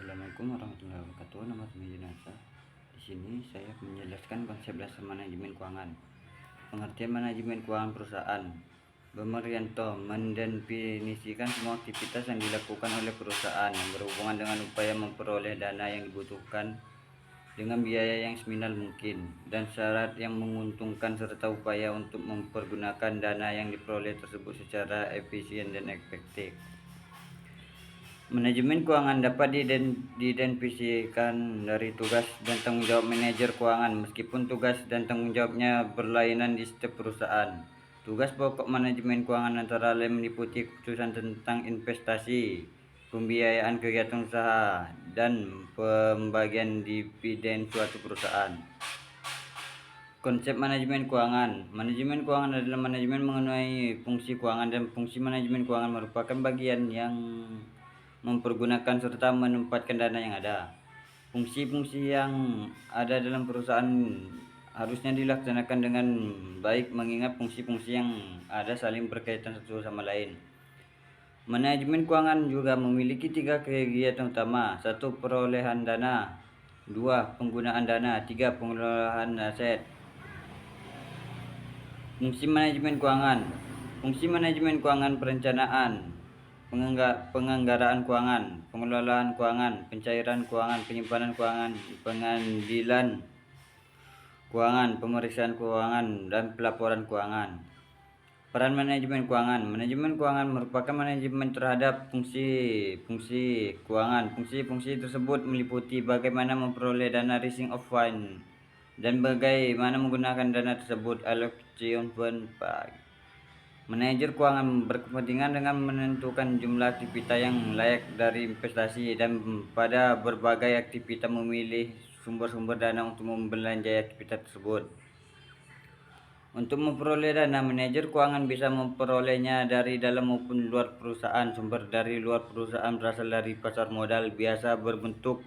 Assalamualaikum warahmatullahi wabarakatuh. Nama saya Jenasa. Di sini saya menjelaskan konsep dasar manajemen keuangan. Pengertian manajemen keuangan perusahaan. Bamarianto mendefinisikan semua aktivitas yang dilakukan oleh perusahaan yang berhubungan dengan upaya memperoleh dana yang dibutuhkan dengan biaya yang seminimal mungkin dan syarat yang menguntungkan serta upaya untuk mempergunakan dana yang diperoleh tersebut secara efisien dan efektif. Manajemen keuangan dapat diidentifikasikan dari tugas dan tanggung jawab manajer keuangan, meskipun tugas dan tanggung jawabnya berlainan di setiap perusahaan. Tugas pokok manajemen keuangan antara lain meliputi keputusan tentang investasi, pembiayaan kegiatan usaha, dan pembagian dividen suatu perusahaan. Konsep manajemen keuangan. Manajemen keuangan adalah manajemen mengenai fungsi keuangan, dan fungsi manajemen keuangan merupakan bagian yang mempergunakan serta menempatkan dana yang ada. Fungsi-fungsi yang ada dalam perusahaan harusnya dilaksanakan dengan baik, mengingat fungsi-fungsi yang ada saling berkaitan satu sama lain. Manajemen keuangan juga memiliki 3 kegiatan utama. 1. Perolehan dana. 2. Penggunaan dana. 3. Pengelolaan aset. Fungsi manajemen keuangan. Fungsi manajemen keuangan: perencanaan, penganggaraan keuangan, pengelolaan keuangan, pencairan keuangan, penyimpanan keuangan, pengambilan keuangan, pemeriksaan keuangan, dan pelaporan keuangan. Peran manajemen keuangan. Manajemen keuangan merupakan manajemen terhadap fungsi-fungsi keuangan. Fungsi-fungsi tersebut meliputi bagaimana memperoleh dana, raising of fund, dan bagaimana menggunakan dana tersebut, allocation fund. Manajer keuangan berkepentingan dengan menentukan jumlah aktivitas yang layak dari investasi, dan pada berbagai aktivitas memilih sumber-sumber dana untuk membelanjai aktivitas tersebut. Untuk memperoleh dana, manajer keuangan bisa memperolehnya dari dalam maupun luar perusahaan. Sumber dari luar perusahaan berasal dari pasar modal, biasa berbentuk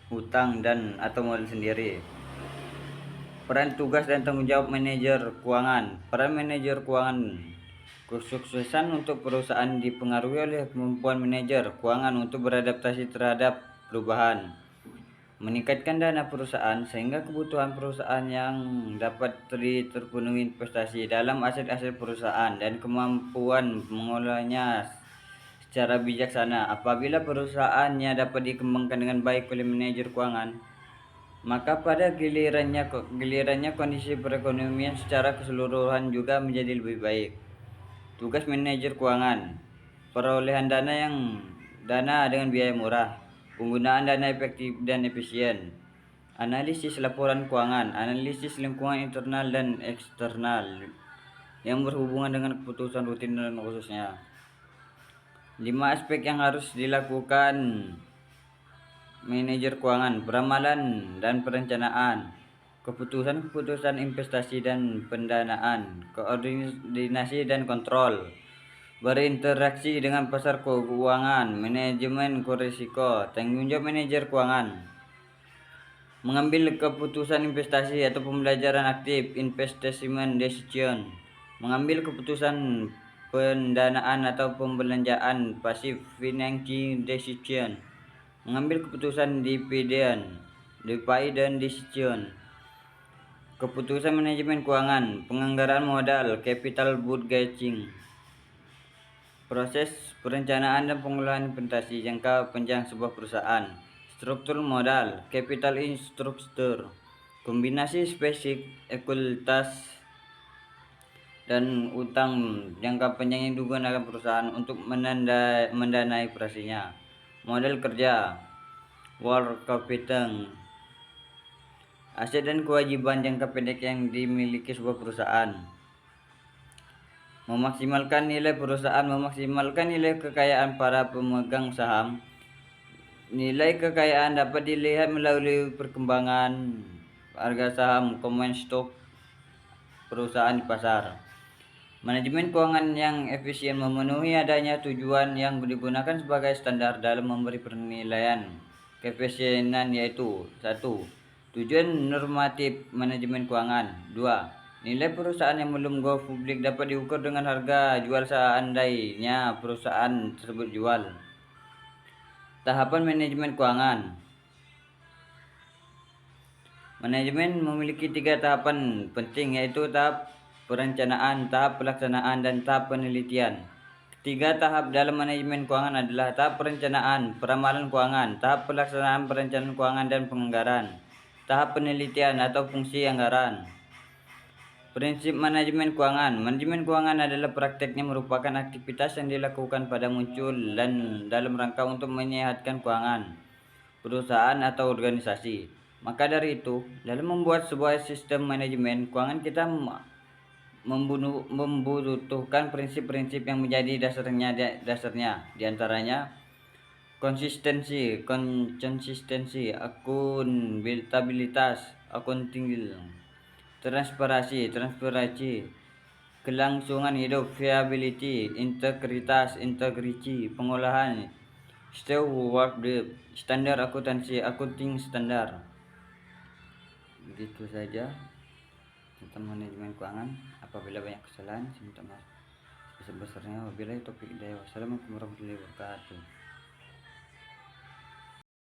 hutang dan atau modal sendiri. Peran, tugas, dan tanggung jawab manajer keuangan. Peran manajer keuangan. Kesuksesan untuk perusahaan dipengaruhi oleh kemampuan manajer keuangan untuk beradaptasi terhadap perubahan, meningkatkan dana perusahaan sehingga kebutuhan perusahaan yang dapat terpenuhi, investasi dalam aset-aset perusahaan, dan kemampuan mengolahnya secara bijaksana. Apabila perusahaannya dapat dikembangkan dengan baik oleh manajer keuangan, maka pada gilirannya kondisi perekonomian secara keseluruhan juga menjadi lebih baik. Tugas manajer keuangan: perolehan dana dengan biaya murah, penggunaan dana efektif dan efisien, analisis laporan keuangan, analisis lingkungan internal dan eksternal yang berhubungan dengan keputusan rutin dan khususnya. 5 aspek yang harus dilakukan manajer keuangan: peramalan dan perencanaan, keputusan investasi dan pendanaan, koordinasi dan kontrol, berinteraksi dengan pasar keuangan, manajemen risiko. Tanggung jawab manajer keuangan: mengambil keputusan investasi atau pembelajaran aktif, investment decision, mengambil keputusan pendanaan atau pembelanjaan, passive financing decision, mengambil keputusan dividen decision. Keputusan manajemen keuangan: penganggaran modal, capital budgeting, proses perencanaan dan pengelolaan investasi jangka panjang sebuah perusahaan, struktur modal, capital structure, kombinasi spesifik, ekuitas, dan utang jangka panjang yang digunakan perusahaan untuk mendanai operasinya. Model kerja, work capital, aset dan kewajiban jangka pendek yang dimiliki sebuah perusahaan. Memaksimalkan nilai perusahaan, memaksimalkan nilai kekayaan para pemegang saham. Nilai kekayaan dapat dilihat melalui perkembangan harga saham common stock perusahaan di pasar. Manajemen keuangan yang efisien memenuhi adanya tujuan yang digunakan sebagai standar dalam memberi penilaian keefisienan, yaitu: 1. Tujuan normatif manajemen keuangan. 2. Nilai perusahaan yang belum go publik dapat diukur dengan harga jual seandainya perusahaan tersebut jual. Tahapan manajemen keuangan. Manajemen memiliki 3 tahapan penting, yaitu tahap perencanaan, tahap pelaksanaan, dan tahap penelitian. Tiga tahap dalam manajemen keuangan adalah tahap perencanaan, peramalan keuangan, tahap pelaksanaan perencanaan keuangan dan penganggaran, tahap penelitian atau fungsi anggaran. Prinsip manajemen keuangan. Manajemen keuangan adalah prakteknya merupakan aktivitas yang dilakukan pada muncul dan dalam rangka untuk menyehatkan keuangan perusahaan atau organisasi. Maka dari itu, dalam membuat sebuah sistem manajemen keuangan kita membutuhkan prinsip-prinsip yang menjadi dasarnya di antaranya konsistensi, akuntabilitas, transparansi, kelangsungan hidup, viability, integriti, pengolahan, stewardship, standar akuntansi, accounting standar. Begitu saja tentang manajemen keuangan. Apabila banyak kesalahan, saya minta maaf sebesar-besarnya. Wabillahi taufiq hidayah. Wassalamualaikum warahmatullahi wabarakatuh.